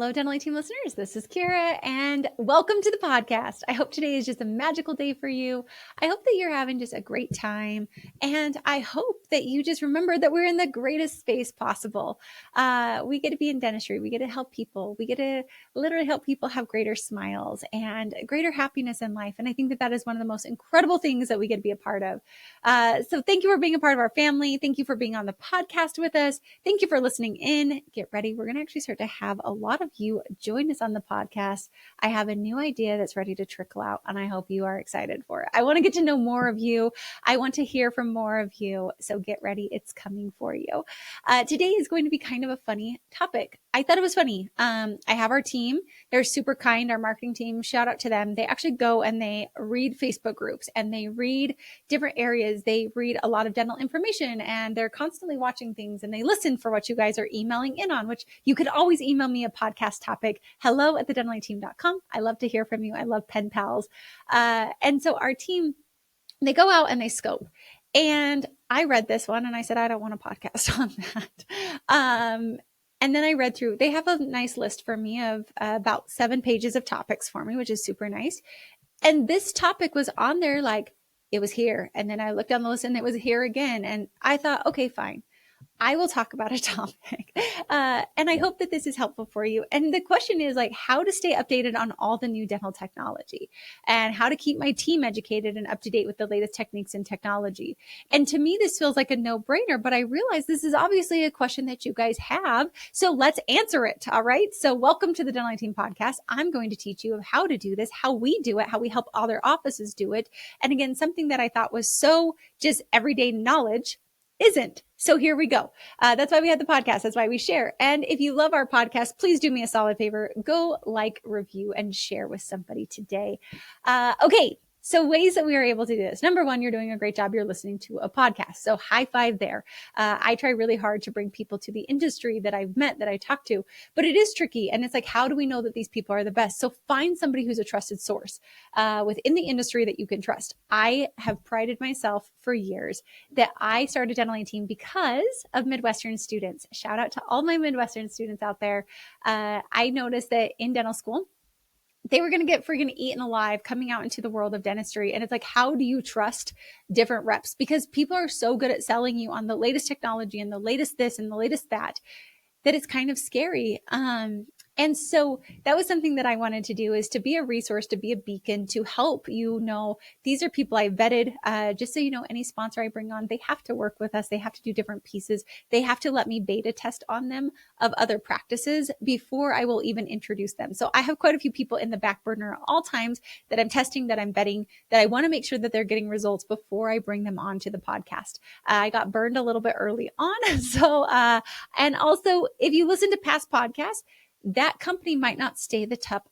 Hello, Dental Team listeners. This is Kiera, and welcome to the podcast. I hope today is just a magical day for you. I hope that you're having just a great time, and I hope that you just remember that we're in the greatest space possible. We get to be in dentistry. We get to help people. We get to literally help people have greater smiles and greater happiness in life. And I think that that is one of the most incredible things that we get to be a part of. So thank you for being a part of our family. Thank you for being on the podcast with us. Thank you for listening in. Get ready. We're going to actually start to have a lot of you join us on the podcast. I have a new idea that's ready to trickle out, and I hope you are excited for it. I want to get to know more of you. I want to hear from more of you. So get ready. It's coming for you. Today is going to be kind of a funny topic. I thought it was funny. I have our team. They're super kind. Our marketing team, shout out to them. They actually go and they read Facebook groups and they read different areas. They read a lot of dental information and they're constantly watching things and they listen for what you guys are emailing in on, which you could always email me a podcast topic, hello@thedentalteam.com. I love to hear from you. I love pen pals. And so our team, they go out and they scope. And I read this one and I said, I don't want a podcast on that. And then I read through, they have a nice list for me of about 7 pages of topics for me, which is super nice. And this topic was on there, like it was here. And then I looked on the list and it was here again. And I thought, okay, fine. I will talk about a topic. And I hope that this is helpful for you. And the question is like how to stay updated on all the new dental technology and how to keep my team educated and up to date with the latest techniques and technology. And to me, this feels like a no-brainer, but I realize this is obviously a question that you guys have. So let's answer it. All right. So welcome to the Dental Team podcast. I'm going to teach you of how to do this, how we do it, how we help other offices do it. And again, something that I thought was so just everyday knowledge isn't. So here we go. That's why we had the podcast. That's why we share. And if you love our podcast, please do me a solid favor. Go like, review, and share with somebody today. Okay. So ways that we are able to do this. Number one, you're doing a great job. You're listening to a podcast. So high five there. I try really hard to bring people to the industry that I've met, that I talk to, but it is tricky. And it's like, how do we know that these people are the best? So find somebody who's a trusted source within the industry that you can trust. I have prided myself for years that I started a dental team because of Midwestern students. Shout out to all my Midwestern students out there. I noticed that in dental school, they were going to get freaking eaten alive coming out into the world of dentistry. And it's like, how do you trust different reps? Because people are so good at selling you on the latest technology and the latest this and the latest that it's kind of scary. And so that was something that I wanted to do, is to be a resource, to be a beacon, to help you know, these are people I vetted. Just so you know, any sponsor I bring on, they have to work with us. They have to do different pieces. They have to let me beta test on them of other practices before I will even introduce them. So I have quite a few people in the back burner at all times that I'm testing, that I'm vetting, that I want to make sure that they're getting results before I bring them on to the podcast. I got burned a little bit early on. So, and also if you listen to past podcasts, that company might not stay the top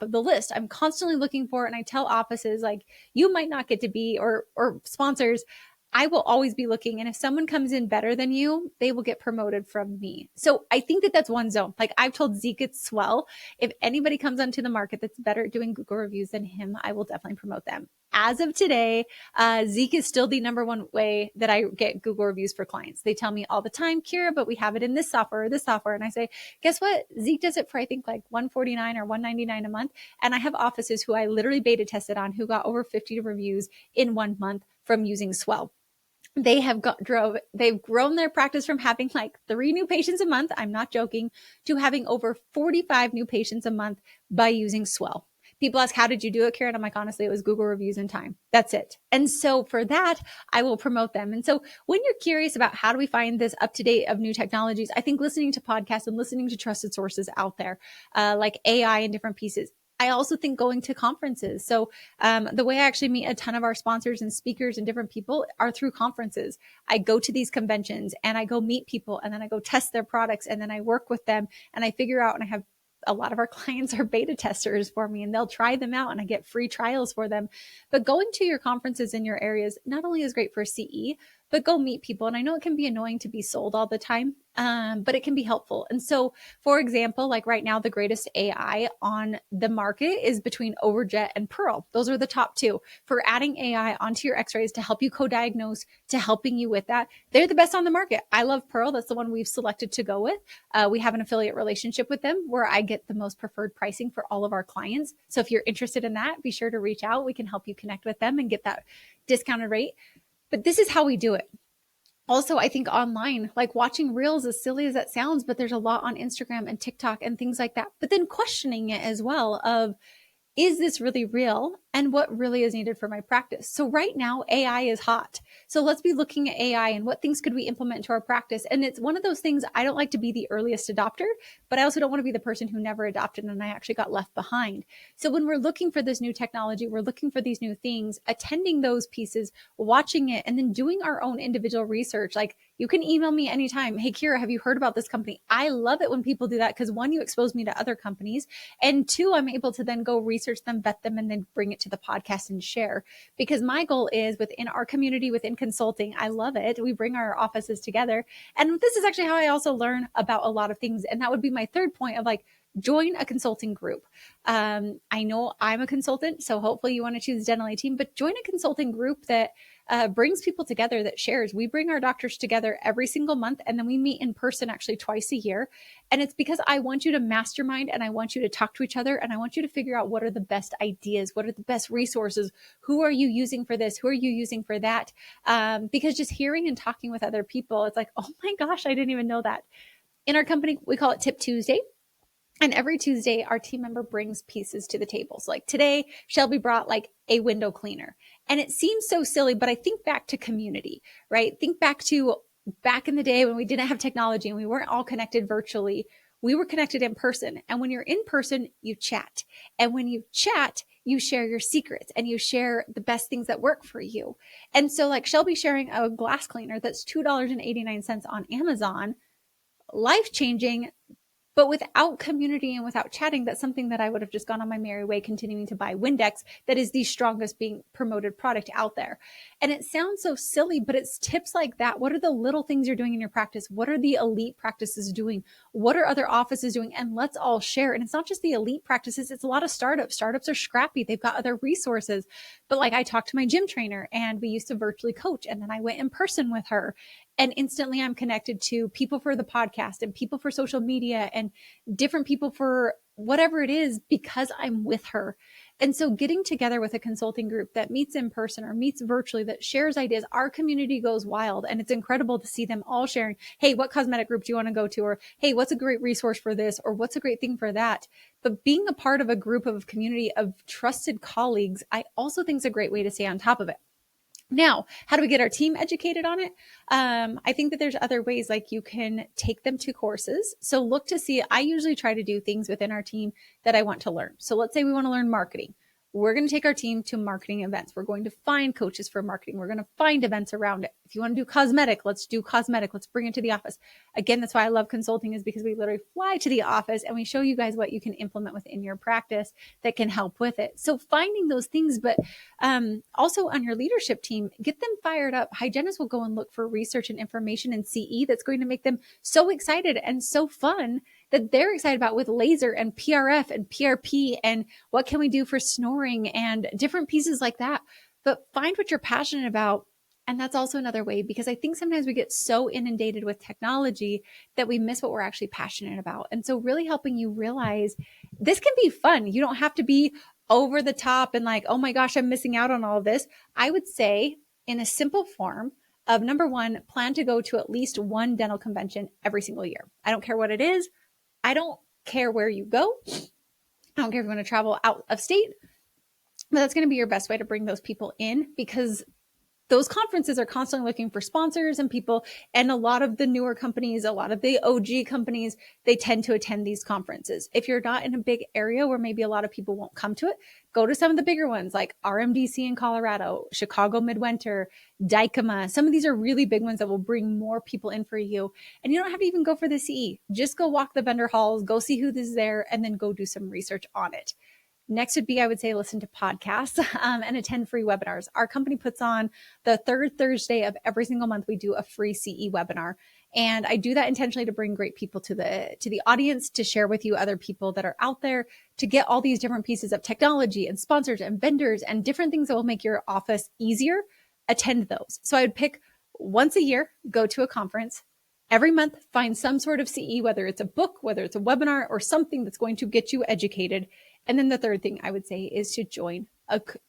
of the list. I'm constantly looking for it. And I tell offices like, you might not get to be, or sponsors, I will always be looking. And if someone comes in better than you, they will get promoted from me. So I think that that's one zone. Like I've told Zeke at Swell, if anybody comes onto the market that's better at doing Google reviews than him, I will definitely promote them. As of today, Zeke is still the number one way that I get Google reviews for clients. They tell me all the time, Kiera, but we have it in this software or this software. And I say, guess what? Zeke does it for, I think like $149 or $199 a month. And I have offices who I literally beta tested on who got over 50 reviews in 1 month from using Swell. They've grown their practice from having like 3 new patients a month, I'm not joking, to having over 45 new patients a month by using Swell. People ask, how did you do it, Kiera? And I'm like, honestly, it was Google reviews and time. That's it. And so for that, I will promote them. And so when you're curious about how do we find this up to date of new technologies, I think listening to podcasts and listening to trusted sources out there, like AI and different pieces. I also think going to conferences. So the way I actually meet a ton of our sponsors and speakers and different people are through conferences. I go to these conventions and I go meet people and then I go test their products and then I work with them and I figure out, and I have a lot of our clients are beta testers for me and they'll try them out and I get free trials for them. But going to your conferences in your areas not only is great for CE, but go meet people. And I know it can be annoying to be sold all the time, but it can be helpful. And so, for example, like right now, the greatest AI on the market is between Overjet and Pearl. Those are the top two for adding AI onto your x-rays to help you co-diagnose, to helping you with that. They're the best on the market. I love Pearl. That's the one we've selected to go with. We have an affiliate relationship with them where I get the most preferred pricing for all of our clients. So if you're interested in that, be sure to reach out. We can help you connect with them and get that discounted rate. But this is how we do it. Also, I think online, like watching reels, as silly as that sounds, but there's a lot on Instagram and TikTok and things like that. But then questioning it as well of, is this really real? And what really is needed for my practice? So right now, AI is hot. So let's be looking at AI and what things could we implement into our practice. And it's one of those things, I don't like to be the earliest adopter, but I also don't want to be the person who never adopted and I actually got left behind. So when we're looking for this new technology, we're looking for these new things, attending those pieces, watching it, and then doing our own individual research. Like you can email me anytime. Hey, Kiera, have you heard about this company? I love it when people do that because one, you expose me to other companies. And two, I'm able to then go research them, vet them, and then bring it to the podcast and share. Because my goal is within our community, within consulting, I love it. We bring our offices together. And this is actually how I also learn about a lot of things. And that would be my third point of like, join a consulting group. I know I'm a consultant, so hopefully you want to choose Dental team, but join a consulting group that brings people together, that shares. We bring our doctors together every single month, and then we meet in person actually twice a year. And it's because I want you to mastermind and I want you to talk to each other and I want you to figure out what are the best ideas, what are the best resources, who are you using for this, who are you using for that? Because just hearing and talking with other people, it's like, oh my gosh, I didn't even know that. In our company, we call it Tip Tuesday. And every Tuesday, our team member brings pieces to the table. So like today, Shelby brought like a window cleaner. And it seems so silly, but I think back to community, right? Think back to back in the day when we didn't have technology and we weren't all connected virtually. We were connected in person. And when you're in person, you chat. And when you chat, you share your secrets and you share the best things that work for you. And so like Shelby sharing a glass cleaner that's $2.89 on Amazon, life-changing. But without community and without chatting, that's something that I would have just gone on my merry way, continuing to buy Windex. That is the strongest being promoted product out there. And it sounds so silly, but it's tips like that. What are the little things you're doing in your practice? What are the elite practices doing? What are other offices doing? And let's all share. And it's not just the elite practices. It's a lot of startups. Startups are scrappy. They've got other resources. But like I talked to my gym trainer and we used to virtually coach. And then I went in person with her. And instantly I'm connected to people for the podcast and people for social media and different people for whatever it is because I'm with her. And so getting together with a consulting group that meets in person or meets virtually, that shares ideas, our community goes wild. And it's incredible to see them all sharing, hey, what cosmetic group do you want to go to? Or, hey, what's a great resource for this? Or what's a great thing for that? But being a part of a group of community of trusted colleagues, I also think is a great way to stay on top of it. Now, how do we get our team educated on it? I think that there's other ways, like you can take them to courses. So look to see, I usually try to do things within our team that I want to learn. So let's say we want to learn marketing. We're going to take our team to marketing events. We're going to find coaches for marketing. We're going to find events around it. If you want to do cosmetic, let's do cosmetic. Let's bring it to the office. Again, that's why I love consulting, is because we literally fly to the office and we show you guys what you can implement within your practice that can help with it. So finding those things, but also on your leadership team, get them fired up. Hygienists will go and look for research and information in CE that's going to make them so excited and so fun that they're excited about, with laser and PRF and PRP and what can we do for snoring and different pieces like that. But find what you're passionate about. And that's also another way, because I think sometimes we get so inundated with technology that we miss what we're actually passionate about. And so really helping you realize this can be fun. You don't have to be over the top and like, oh my gosh, I'm missing out on all of this. I would say in a simple form of, number one, plan to go to at least one dental convention every single year. I don't care what it is. I don't care where you go. I don't care if you want to travel out of state, but that's going to be your best way to bring those people in, because those conferences are constantly looking for sponsors and people. And a lot of the newer companies, a lot of the OG companies, they tend to attend these conferences. If you're not in a big area where maybe a lot of people won't come to it, go to some of the bigger ones like RMDC in Colorado, Chicago Midwinter, Dykema. Some of these are really big ones that will bring more people in for you. And you don't have to even go for the CE. Just go walk the vendor halls, go see who is there, and then go do some research on it. Next would be, I would say, listen to podcasts and attend free webinars. Our company puts on the third Thursday of every single month. We do a free CE webinar. And I do that intentionally to bring great people to the audience, to share with you other people that are out there, to get all these different pieces of technology and sponsors and vendors and different things that will make your office easier. Attend those. So I would pick once a year, go to a conference. Every month, find some sort of CE, whether it's a book, whether it's a webinar, or something that's going to get you educated. And then the third thing I would say is to join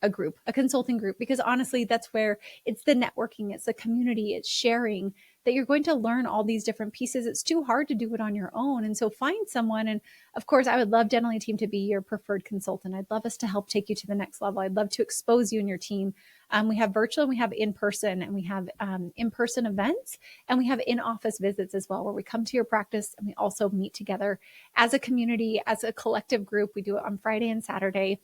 a group, a consulting group, because honestly, that's where it's the networking, it's the community, it's sharing, that you're going to learn all these different pieces. It's too hard to do it on your own. And so find someone. And of course, I would love Dentally Team to be your preferred consultant. I'd love us to help take you to the next level. I'd love to expose you and your team. We have virtual and we have in-person, and we have in-person events, and we have in-office visits as well, where we come to your practice and we also meet together as a community, as a collective group. We do it on Friday and Saturday.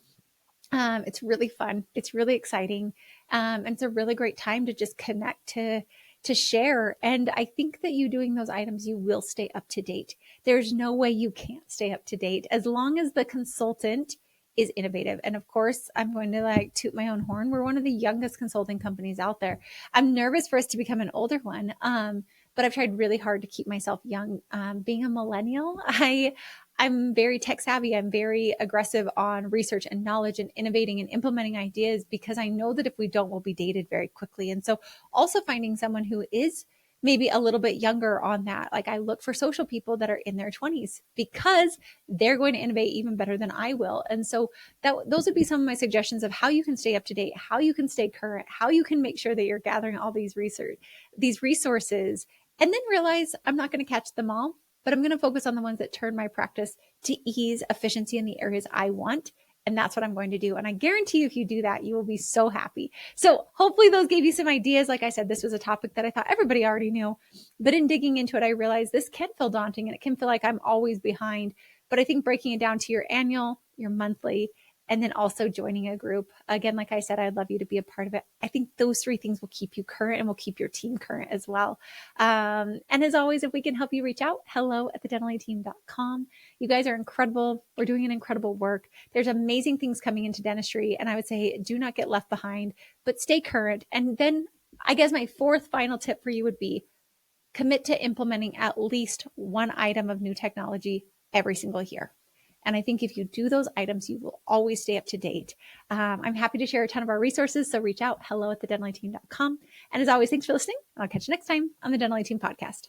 It's really fun. It's really exciting. And it's a really great time to just connect, to share. And I think that you doing those items, you will stay up to date. There's no way you can't stay up to date as long as the consultant is innovative. And of course, I'm going to toot my own horn. We're one of the youngest consulting companies out there. I'm nervous for us to become an older one. But I've tried really hard to keep myself young. Being a millennial, I'm very tech savvy. I'm very aggressive on research and knowledge and innovating and implementing ideas, because I know that if we don't, we'll be dated very quickly. And so also finding someone who is maybe a little bit younger on that. Like, I look for social people that are in their 20s, because they're going to innovate even better than I will. And so those would be some of my suggestions of how you can stay up to date, how you can stay current, how you can make sure that you're gathering all these resources, and then realize I'm not going to catch them all, but I'm going to focus on the ones that turn my practice to ease, efficiency in the areas I want. And that's what I'm going to do. And I guarantee you, if you do that, you will be so happy. So hopefully those gave you some ideas. Like I said, this was a topic that I thought everybody already knew, but in digging into it, I realized this can feel daunting and it can feel like I'm always behind. But I think breaking it down to your annual, your monthly, and then also joining a group. Again, like I said, I'd love you to be a part of it. I think those three things will keep you current and will keep your team current as well. And as always, if we can help you, reach out, hello@thedentallyteam.com. You guys are incredible. We're doing an incredible work. There's amazing things coming into dentistry. And I would say, do not get left behind, but stay current. And then I guess my fourth final tip for you would be commit to implementing at least one item of new technology every single year. And I think if you do those items, you will always stay up to date. I'm happy to share a ton of our resources. So reach out, hello@thedentallyteam.com. And as always, thanks for listening. I'll catch you next time on the Dentally Team podcast.